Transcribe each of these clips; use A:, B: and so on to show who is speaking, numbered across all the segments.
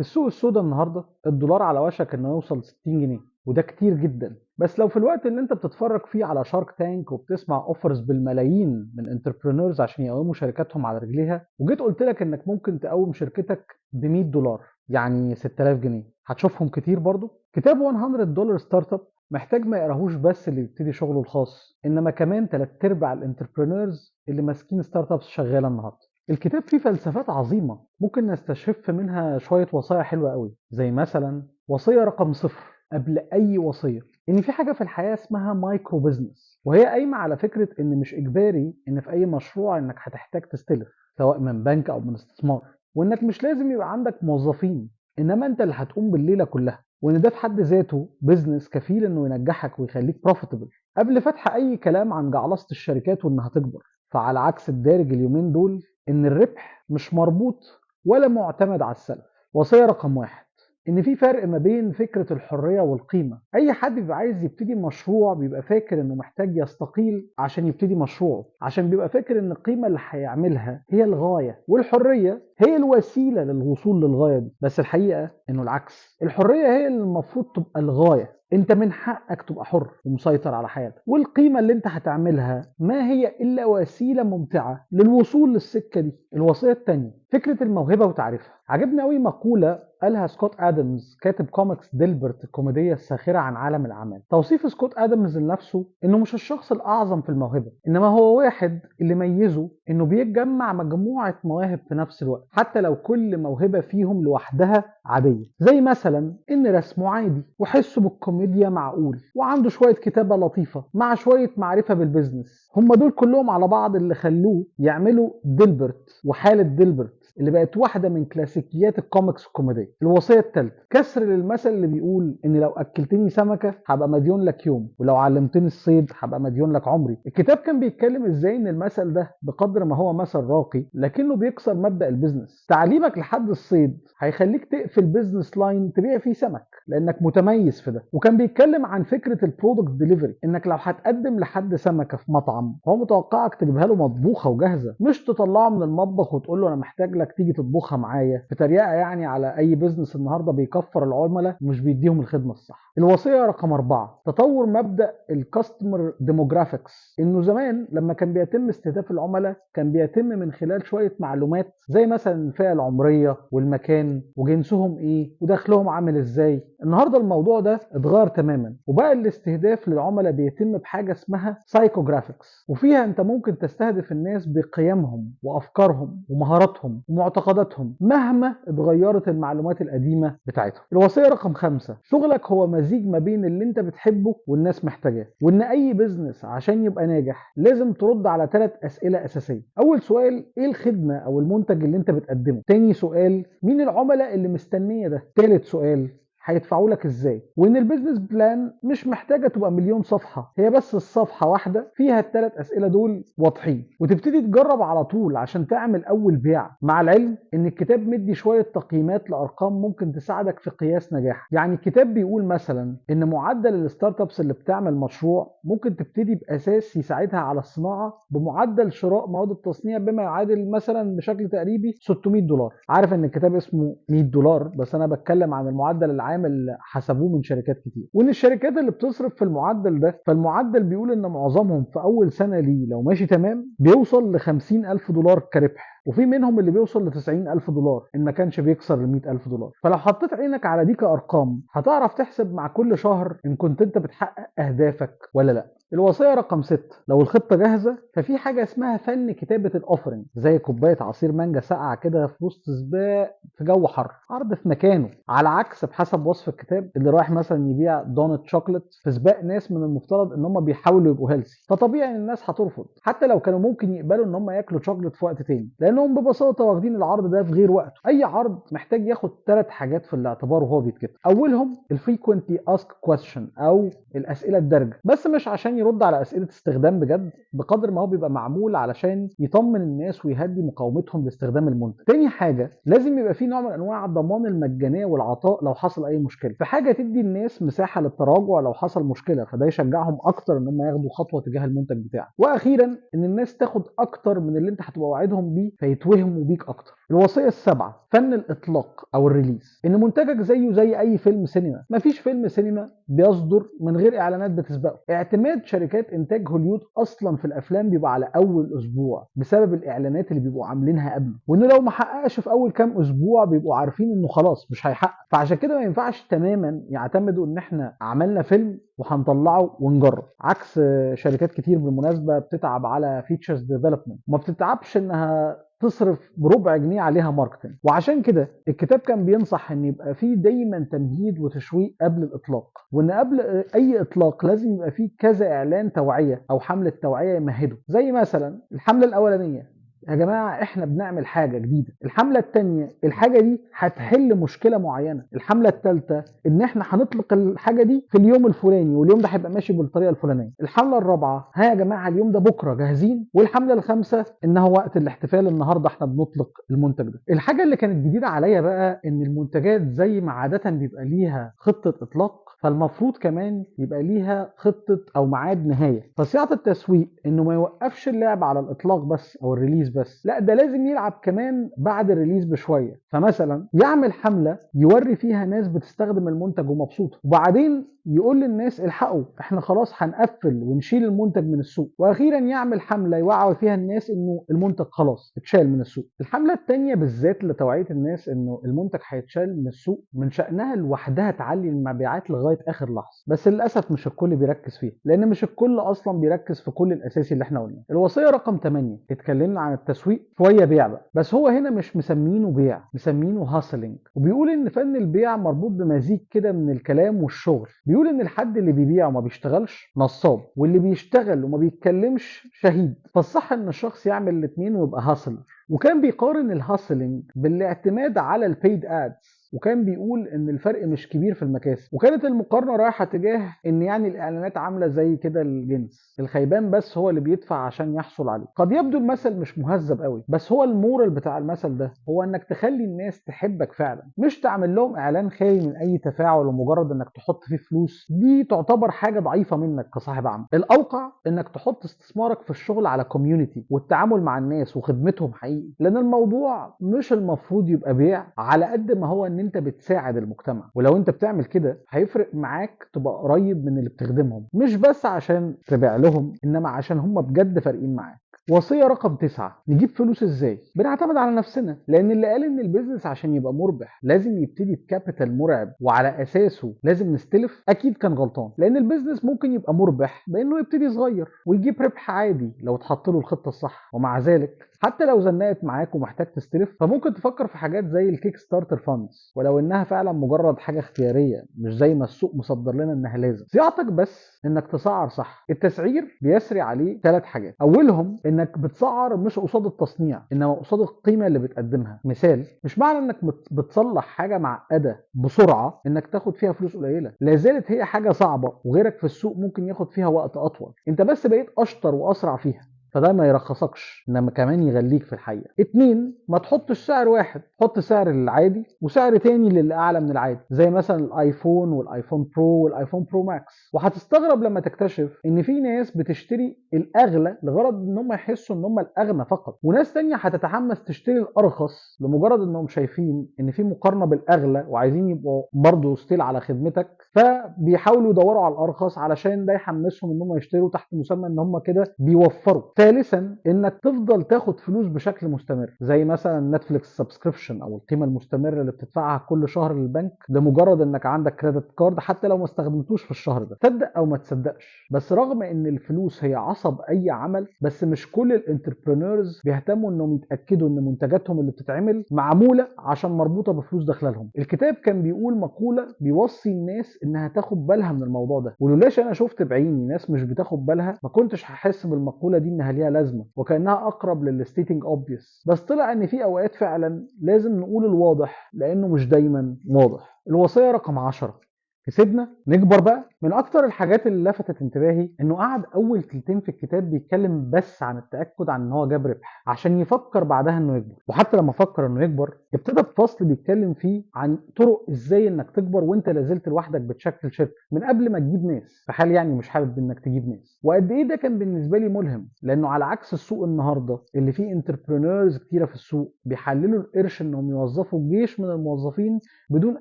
A: في السوق السوداء النهارده الدولار على وشك انه يوصل 60 جنيه، وده كتير جدا. بس لو في الوقت اللي انت بتتفرج فيه على شارك تانك وبتسمع اوفرز بالملايين من انتربرينورز عشان يقوموا شركاتهم على رجليها، وجيت قلت لك انك ممكن تقوم شركتك ب 100 دولار، يعني 6000 جنيه، هتشوفهم كتير برضو؟ كتاب 100 دولار ستارت اب محتاج ما يقراهوش بس اللي يبتدي شغله الخاص، انما كمان تلات ارباع الانتربرينورز اللي ماسكين ستارت ابس شغاله النهارده. الكتاب فيه فلسفات عظيمة ممكن نستشف منها شوية وصايا حلوة قوي، زي مثلا وصية رقم صفر قبل أي وصية، إن في حاجة في الحياة اسمها مايكرو بزنس، وهي قايمة على فكرة إن مش إجباري إن في أي مشروع إنك هتحتاج تستلف سواء من بنك أو من استثمار، وإنك مش لازم يبقى عندك موظفين، إنما أنت اللي هتقوم بالليلة كلها، وإن ده في حد ذاته بزنس كفيل إنه ينجحك ويخليك بروفيتبل قبل فتح أي كلام عن جعلصة الشركات وإنها تكبر. فعلى عكس الدارج اليومين دول إن الربح مش مربوط ولا معتمد على السلف. وصية رقم واحد، إن في فرق ما بين فكرة الحرية والقيمة. أي حد بيبقى عايز يبتدي مشروع بيبقى فاكر إنه محتاج يستقيل عشان يبتدي مشروعه، عشان بيبقى فاكر إن القيمة اللي هيعملها هي الغاية والحرية هي الوسيلة للوصول للغاية دي. بس الحقيقة إنه العكس، الحرية هي اللي المفروض تبقى الغاية. انت من حقك تبقى حر ومسيطر على حياتك، والقيمة اللي انت هتعملها ما هي الا وسيلة ممتعة للوصول للسكة دي. الوصية التانية فكرة الموهبة وتعريفها. عجبني قوي مقولة قالها سكوت ادمز كاتب كوميكس ديلبرت الكوميدية الساخرة عن عالم الاعمال. توصيف سكوت ادمز لنفسه انه مش الشخص الاعظم في الموهبة، انما هو واحد اللي ميزه انه بيجمع مجموعة مواهب في نفس الوقت، حتى لو كل موهبة فيهم لوحدها عادية، زي مثلا ان رسمه عادي وحسه بالكوميديا معقول وعنده شوية كتابة لطيفة مع شوية معرفة بالبزنس. هم دول كلهم على بعض اللي خلوه يعملوا ديلبرت وحالة ديلبرت اللي بقت واحدة من كلاسيكيات الكوميكس الكوميدية. الوصية الثالثة كسر للمثل اللي بيقول ان لو اكلتني سمكة هبقى مديون لك يوم، ولو علمتني الصيد هبقى مديون لك عمري. الكتاب كان بيتكلم ازاي ان المثل ده بقدر ما هو مثل راقي لكنه بيكسر مبدأ البيزنس. تعليمك لحد الصيد هيخليك تقفل بيزنس لاين تبيع فيه سمك لانك متميز في ده. وكان بيتكلم عن فكرة البرودكت ديليفري، انك لو هتقدم لحد سمكة في مطعم هو متوقعك تجيبها له مطبوخة وجاهزة، مش تطلعه من المطبخ وتقول له انا محتاج لك تيجي تطبخها معايا، في تريقة يعني على اي بيزنس النهارده بيكفر العملاء ومش بيديهم الخدمة الصح. الوصية رقم 4 تطور مبدأ الكاستمر ديموجرافيكس، انه زمان لما كان بيتم استهداف العملاء كان بيتم من خلال شوية معلومات زي مثلا الفئة العمرية والمكان وجنسهم ايه ودخلهم عامل ازاي. النهارده الموضوع ده اتغير تماما، وبقى الاستهداف للعملاء بيتم بحاجه اسمها سايكوجرافيكس، وفيها انت ممكن تستهدف الناس بقيمهم وافكارهم ومهاراتهم ومعتقداتهم مهما اتغيرت المعلومات القديمه بتاعتهم. الوصيه رقم 5 شغلك هو مزيج ما بين اللي انت بتحبه والناس محتاجاه، وان اي بزنس عشان يبقى ناجح لازم ترد على 3 اسئله اساسيه. اول سؤال ايه الخدمه او المنتج اللي انت بتقدمه؟ تاني سؤال مين العملاء اللي مستنيه ده؟ تالت سؤال هيدفعوا لك ازاي؟ وان البيزنس بلان مش محتاجه تبقى مليون صفحه، هي بس الصفحه واحده فيها ال3 اسئله دول واضحين، وتبتدي تجرب على طول عشان تعمل اول بيع. مع العلم ان الكتاب مدي شويه تقييمات لارقام ممكن تساعدك في قياس نجاح. يعني الكتاب بيقول مثلا ان معدل الستارت ابس اللي بتعمل مشروع ممكن تبتدي باساس يساعدها على الصناعه بمعدل شراء مواد التصنيع بما يعادل مثلا بشكل تقريبي 600 دولار. عارف ان الكتاب اسمه 100 دولار، بس انا بتكلم عن المعدل العام اللي حسبوه من شركات كتير، وان الشركات اللي بتصرف في المعدل ده، فالمعدل بيقول ان معظمهم في اول سنه ليه لو ماشي تمام بيوصل ل50,000 دولار كربح، وفي منهم اللي بيوصل ل90,000 دولار ان ما كانش بيكسر ال100,000 دولار. فلو حطيت عينك على دي كارقام هتعرف تحسب مع كل شهر ان كنت انت بتحقق اهدافك ولا لا. الوصيه رقم 6 لو الخطه جاهزه ففي حاجه اسمها فن كتابه الاوفرنج، زي كوبايه عصير مانجا ساقعه كده في وسط سباق في جو حر، عرض في مكانه، على عكس بحسب وصف الكتاب اللي رايح مثلا يبيع دونت شوكليت في سباق ناس من المفترض ان هم بيحاولوا يبقوا هيلثي، فطبيعي ان الناس هترفض حتى لو كانوا ممكن يقبلوا ان هم ياكلوا شوكليت في وقت تاني، لانهم ببساطه واخدين العرض ده في غير وقته. اي عرض محتاج ياخد 3 حاجات في الاعتبار وهو بيتكتب. اولهم الفريكوينتلي اسك كويستشن او الاسئله الدارجه، بس مش عشان يرد على اسئله استخدام بجد بقدر ما هو بيبقى معمول علشان يطمن الناس ويهدي مقاومتهم لاستخدام المنتج. تاني حاجه لازم يبقى في نوع من انواع ضمان المجانيه والعطاء لو حصل اي مشكله، في حاجه تدي الناس مساحه للتراجع لو حصل مشكله، فده يشجعهم اكتر ان هم ياخدوا خطوه تجاه المنتج بتاعك. واخيرا ان الناس تاخد اكتر من اللي انت هتبقى واعدهم بيه فيتوهموا بيك اكتر. الوصيه السابعه فن الاطلاق او الريليز، ان منتجك زيه زي اي فيلم سينما، مفيش فيلم سينما بيصدر من غير اعلانات بتسبقه. اعتماد شركات انتاج هوليود اصلا في الافلام بيبقى على اول اسبوع بسبب الاعلانات اللي بيبقوا عاملينها قبله، وانه لو ما حققش في اول كام اسبوع بيبقوا عارفين انه خلاص مش هيحقق. فعشان كده ما ينفعش تماما يعتمدوا ان احنا عملنا فيلم وهنطلعه ونجرب، عكس شركات كتير بالمناسبه بتتعب على فيتشرز ديفلوبمنت وما بتتعبش انها تصرف بربع جنيه عليها ماركتنج. وعشان كده الكتاب كان بينصح ان يبقى فيه دايما تمهيد وتشويق قبل الاطلاق، وان قبل اي اطلاق لازم يبقى فيه كذا اعلان توعيه او حمله توعيه يمهده، زي مثلا الحمله الاولانيه يا جماعة احنا بنعمل حاجة جديدة، الحملة التانية الحاجة دي هتحل مشكلة معينة، الحملة التالتة ان احنا هنطلق الحاجة دي في اليوم الفلاني واليوم ده هيبقى ماشي بالطريقة الفلانية، الحملة الرابعة ها يا جماعة اليوم ده بكرة جاهزين، والحملة الخامسة انه وقت الاحتفال النهاردة احنا بنطلق المنتج ده. الحاجة اللي كانت جديدة عليا بقى ان المنتجات زي ما عادة بيبقى ليها خطة اطلاق، فالمفروض كمان يبقى ليها خطة او ميعاد نهاية. فصياغة التسويق انه ما يوقفش اللعب على الاطلاق بس او الريليز بس، لا ده لازم يلعب كمان بعد الريليز بشوية. فمثلا يعمل حملة يوري فيها ناس بتستخدم المنتج ومبسوطة، وبعدين يقول للناس الحقوا احنا خلاص هنقفل ونشيل المنتج من السوق، واخيرا يعمل حملة يوعي فيها الناس انه المنتج خلاص اتشال من السوق. الحملة التانية بالذات لتوعية الناس انه المنتج هيتشال من السوق من شأنها لوحدها تعلي المبيعات لغاية اخر لحظة، بس للاسف مش الكل بيركز فيها، لان مش الكل اصلا بيركز في كل الاساسي اللي احنا قلناه. الوصية رقم 8 اتكلمنا عن التسويق شوية بيع بقى، بس هو هنا مش مسمينه بيع، مسمينه هاسلينج، وبيقول ان فن البيع مربوط بمزيج كده من الكلام والشغل. بيقول ان الحد اللي بيبيع وما بيشتغلش نصاب، واللي بيشتغل وما بيتكلمش شهيد، فالصح ان الشخص يعمل الاثنين ويبقى هاسلر. وكان بيقارن الهاسلينج بالاعتماد على البيد ادز، وكان بيقول ان الفرق مش كبير في المكاسب، وكانت المقارنه رايحه تجاه ان يعني الاعلانات عامله زي كده الجنس، الخيبان بس هو اللي بيدفع عشان يحصل عليه. قد يبدو المثل مش مهذب قوي، بس هو المورال بتاع المثل ده هو انك تخلي الناس تحبك فعلا، مش تعمل لهم اعلان خالي من اي تفاعل ومجرد انك تحط فيه فلوس، دي تعتبر حاجه ضعيفه منك كصاحب عمل. الاوقع انك تحط استثمارك في الشغل على كوميونتي والتعامل مع الناس وخدمتهم حقيقي، لان الموضوع مش المفروض يبقى بيع على قد ما هو ان انت بتساعد المجتمع، ولو انت بتعمل كده هيفرق معاك تبقى قريب من اللي بتخدمهم، مش بس عشان تبيع لهم انما عشان هم بجد فارقين معاك. وصية رقم 9 نجيب فلوس ازاي؟ بنعتمد على نفسنا، لان اللي قال ان البيزنس عشان يبقى مربح لازم يبتدي بكابيتال مرعب وعلى اساسه لازم نستلف اكيد كان غلطان، لان البيزنس ممكن يبقى مربح بانه يبتدي صغير ويجيب ربح عادي لو اتحط له الخطة الصح، ومع ذلك حتى لو زنقت معاك ومحتاج تستلف فممكن تفكر في حاجات زي الكيك ستارتر فاندز، ولو انها فعلا مجرد حاجه اختياريه مش زي ما السوق مصدر لنا انها لازم. صياعتك بس انك تسعر صح. التسعير بيسري عليه 3 حاجات، اولهم انك بتسعر مش قصاد التصنيع انما قصاد القيمه اللي بتقدمها. مثال، مش معنى انك بتصلح حاجه معقده بسرعه انك تاخد فيها فلوس قليله، لا زالت هي حاجه صعبه وغيرك في السوق ممكن ياخد فيها وقت اطول، انت بس بقيت اشطر واسرع فيها، فده ما يرخصكش انما كمان يغليك في الحقيقه. 2 ما تحطش سعر واحد، حط سعر للعادي وسعر تاني للي اعلى من العادي، زي مثلا الايفون والايفون برو والايفون برو ماكس. وهتستغرب لما تكتشف ان في ناس بتشتري الاغلى لغرض ان هم يحسوا ان هم الاغنى فقط، وناس تانية هتتحمس تشتري الارخص لمجرد انهم شايفين ان في مقارنه بالاغلى وعايزين يبقوا برضه ستيل على خدمتك، فبيحاولوا يدوروا على الارخص علشان ده يحمسهم ان هم يشتروا تحت مسمى ان هم كده بيوفروا. ثالثا انك تفضل تاخد فلوس بشكل مستمر، زي مثلا نتفليكس سبسكريبشن او القيمه المستمره اللي بتدفعها كل شهر للبنك لمجرد انك عندك كريدت كارد حتى لو ما استخدمتوش في الشهر ده. تصدق او ما تصدقش، بس رغم ان الفلوس هي عصب اي عمل، بس مش كل الانتربرينورز بيهتموا انهم يتاكدوا ان منتجاتهم اللي بتتعمل معموله عشان مربوطه بفلوس داخله لهم. الكتاب كان بيقول مقوله بيوصي الناس انها تاخد بالها من الموضوع ده، ولولاش انا شفت بعيني ناس مش بتاخد بالها ما كنتش هحس بالمقوله دي انها ليها لازمه وكانها اقرب للستيتنج اوبفيس، بس طلع ان في اوقات فعلا لازم نقول الواضح لانه مش دايما واضح. الوصيه رقم 10 كسبنا نكبر بقى. من اكتر الحاجات اللي لفتت انتباهي انه قعد اول كلمتين في الكتاب بيتكلم بس عن التاكد عن ان هو جاب ربح عشان يفكر بعدها انه يكبر. وحتى لما فكر انه يكبر ابتدى بفصل بيتكلم فيه عن طرق ازاي انك تكبر وانت لازلت لوحدك بتشكل شركه من قبل ما تجيب ناس، في حال يعني مش حابب انك تجيب ناس. وقد ايه ده كان بالنسبه لي ملهم، لانه على عكس السوق النهارده اللي فيه انتربرينورز كتيره في السوق بيحللوا القرش انهم يوظفوا جيش من الموظفين بدون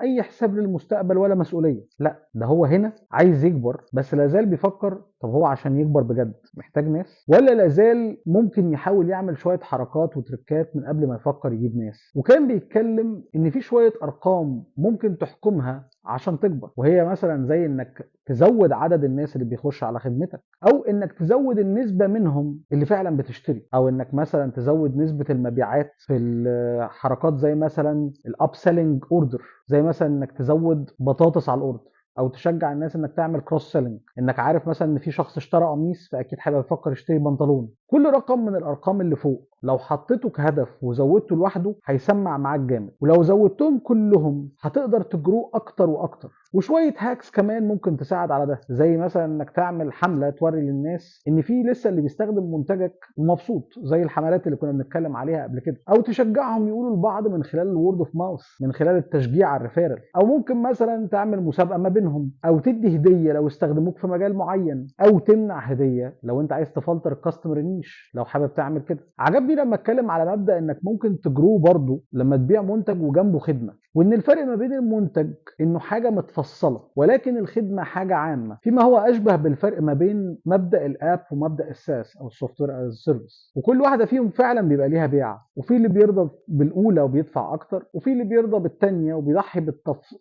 A: اي حساب للمستقبل ولا مسؤوليه، لا ده هو هنا عايز يكبر بس لازال بيفكر طب هو عشان يكبر بجد محتاج ناس، ولا لازال ممكن يحاول يعمل شويه حركات وتركات من قبل ما يفكر يجيب ناس. وكان بيتكلم ان في شويه ارقام ممكن تحكمها عشان تكبر، وهي مثلا زي انك تزود عدد الناس اللي بيخش على خدمتك، او انك تزود النسبه منهم اللي فعلا بتشتري، او انك مثلا تزود نسبه المبيعات في الحركات زي مثلا الاب سيلينج اوردر، زي مثلا انك تزود بطاطس على الاوردر، او تشجع الناس انك تعمل كروس سيلينج، انك عارف مثلا ان في شخص اشترى قميص فاكيد هيبقى يفكر يشتري بنطلون. كل رقم من الارقام اللي فوق لو حطيته كهدف وزودته لوحده هيسمع معاك جامد، ولو زودتهم كلهم هتقدر تجرو اكتر واكتر. وشويه هاكس كمان ممكن تساعد على ده، زي مثلا انك تعمل حمله توري للناس ان في لسه اللي بيستخدم منتجك ومبسوط، زي الحملات اللي كنا بنتكلم عليها قبل كده، او تشجعهم يقولوا لبعض من خلال الورد اوف ماوث، من خلال التشجيع على الريفيرال، او ممكن مثلا تعمل مسابقه ما بينهم، او تدي هديه لو استخدموك في مجال معين، او تمنع هديه لو انت عايز تفلتر الكاستمر نيش لو حابب تعمل كده. عجبني لما اتكلم على مبدا انك ممكن تجرو برضه لما تبيع منتج وجنبه خدمه، وان الفرق ما بين المنتج انه حاجه متفصله ولكن الخدمه حاجه عامه، فيما هو اشبه بالفرق ما بين مبدا الاب ومبدا الساس او السوفت وير از سيرفيس. وكل واحده فيهم فعلا بيبقى ليها بيع، وفي اللي بيرضى بالاولى وبيدفع اكتر، وفي اللي بيرضى بالثانيه وبيضحي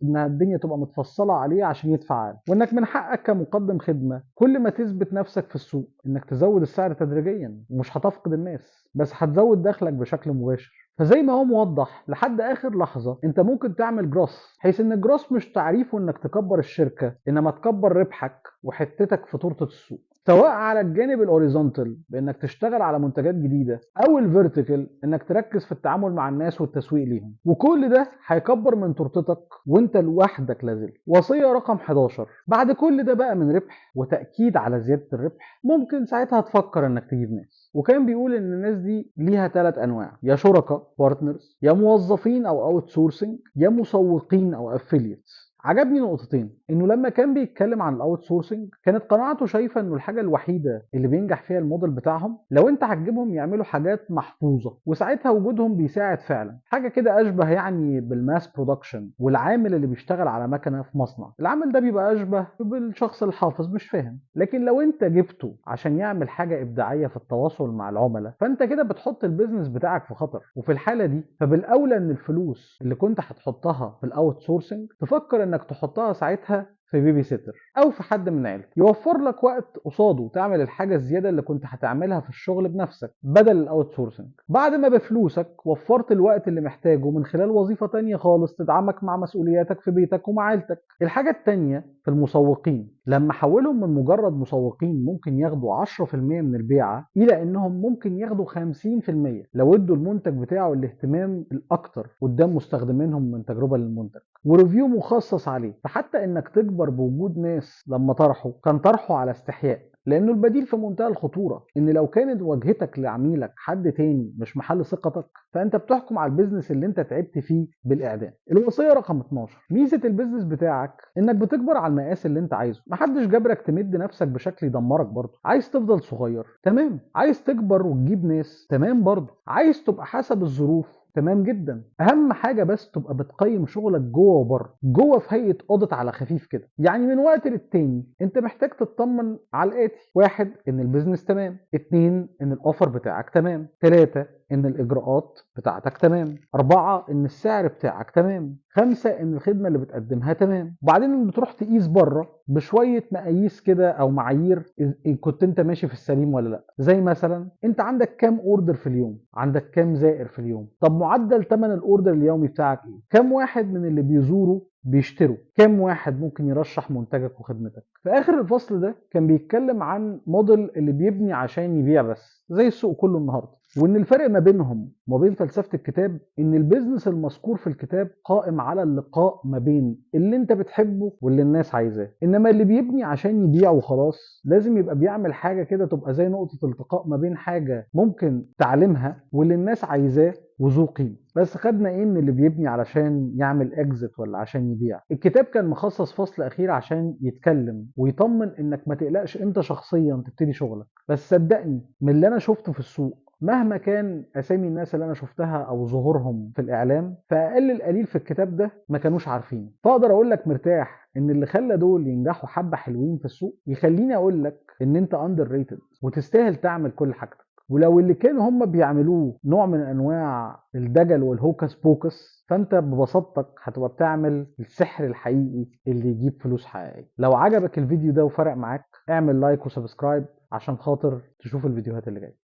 A: انها الدنيا تبقى متفصله عليه عشان يدفع اقل. وانك من حقك كمقدم خدمه كل ما تثبت نفسك في السوق انك تزود السعر تدريجيا، ومش هتفقد الناس بس هتزود دخلك بشكل مباشر. فزي ما هو موضح لحد اخر لحظه انت ممكن تعمل جروس، حيث ان الجروس مش تعريفه انك تكبر الشركه، انما تكبر ربحك وحتتك في تورته السوق، سواء على الجانب الاوريزونتال بانك تشتغل على منتجات جديده، او الفيرتيكال انك تركز في التعامل مع الناس والتسويق ليهم. وكل ده هيكبر من تورتتك وانت لوحدك لازل. وصيه رقم 11: بعد كل ده بقى من ربح وتاكيد على زياده الربح، ممكن ساعتها تفكر انك تجيب ناس. وكان بيقول ان الناس دي ليها 3 انواع: يا شركاء بارتنرز، يا موظفين او اوت سورسنج، يا مسوقين او افيليتس. عجبني نقطتين: انه لما كان بيتكلم عن الاوت سورسنج كانت قناعته شايفه انه الحاجه الوحيده اللي بينجح فيها الموديل بتاعهم لو انت هتجيبهم يعملوا حاجات محفوظه، وساعتها وجودهم بيساعد فعلا، حاجه كده اشبه يعني بالماس برودكشن، والعامل اللي بيشتغل على مكنه في مصنع العامل ده بيبقى اشبه بالشخص الحافظ مش فاهم. لكن لو انت جبته عشان يعمل حاجه ابداعيه في التواصل مع العملاء فانت كده بتحط البيزنس بتاعك في خطر. وفي الحاله دي فبالاولى ان الفلوس اللي كنت هتحطها في الاوت سورسنج تفكر انك تحطها ساعتها في بيبي سيتر او في حد من عيلتك يوفر لك وقت قصاده تعمل الحاجه الزياده اللي كنت هتعملها في الشغل بنفسك بدل الاوت سورسنج، بعد ما بفلوسك وفرت الوقت اللي محتاجه من خلال وظيفه تانية خالص تدعمك مع مسؤولياتك في بيتك ومع عيلتك. الحاجه التانية في المسوقين، لما حولهم من مجرد مسوقين ممكن ياخدوا 10% من البيعه الى انهم ممكن ياخدوا 50% لو ادوا المنتج بتاعه الاهتمام الاكتر قدام مستخدمينهم من تجربه للمنتج وريفيو مخصص عليه. فحتى انك تكبر بوجود ناس لما طرحوا كان طرحه على استحياء، لانه البديل في منتهى الخطوره ان لو كانت واجهتك لعميلك حد تاني مش محل ثقتك فانت بتحكم على البيزنس اللي انت تعبت فيه بالاعدام. الوصيه رقم 12: ميزه البيزنس بتاعك انك بتكبر على المقاس اللي انت عايزه، محدش جبرك تمد نفسك بشكل يدمرك برضه. عايز تفضل صغير تمام، عايز تكبر وتجيب ناس تمام برضه، عايز تبقى حسب الظروف تمام جدا. اهم حاجه بس تبقى بتقيم شغلك جوه وبره، جوه في هيئه اوديت على خفيف كده، يعني من وقت للتاني انت محتاج تطمن على الاتي: 1 ان البيزنس تمام، 2 ان الاوفر بتاعك تمام، 3 ان الاجراءات بتاعتك تمام، 4 ان السعر بتاعك تمام، 5 ان الخدمه اللي بتقدمها تمام. وبعدين بتروح تقيس بره بشويه مقاييس كده او معايير إن كنت انت ماشي في السليم ولا لا، زي مثلا انت عندك كام اوردر في اليوم، عندك كام زائر في اليوم، طب معدل ثمن الاوردر اليومي بتاعك ايه، كام واحد من اللي بيزوروا بيشتروا، كام واحد ممكن يرشح منتجك وخدمتك. في اخر الفصل ده كان بيتكلم عن موديل اللي بيبني عشان يبيع بس زي السوق كله النهارده، وان الفرق ما بينهم وما بين فلسفه الكتاب ان البيزنس المذكور في الكتاب قائم على اللقاء ما بين اللي انت بتحبه واللي الناس عايزاه، انما اللي بيبني عشان يبيع وخلاص لازم يبقى بيعمل حاجه كده تبقى زي نقطه التقاء ما بين حاجه ممكن تعلمها واللي الناس عايزاه وذو قيمه. بس خدنا ايه من اللي بيبني علشان يعمل اكزit ولا عشان يبيع؟ الكتاب كان مخصص فصل اخير عشان يتكلم ويطمن انك ما تقلقش انت شخصيا تبتدي شغلك. بس صدقني من اللي انا شفته في السوق مهما كان اسامي الناس اللي انا شفتها او ظهورهم في الاعلام، فاقل القليل في الكتاب ده ما كانوش عارفين. فاقدر اقول لك مرتاح ان اللي خلى دول ينجحوا حبه حلوين في السوق يخليني اقول لك ان انت اندر ريتد وتستاهل تعمل كل حاجتك. ولو اللي كانوا هم بيعملوه نوع من انواع الدجل والهوكس بوكس، فانت ببساطتك هتبقى بتعمل السحر الحقيقي اللي يجيب فلوس حقيقيه. لو عجبك الفيديو ده وفرق معاك اعمل لايك وسبسكرايب عشان خاطر تشوف الفيديوهات اللي جايه.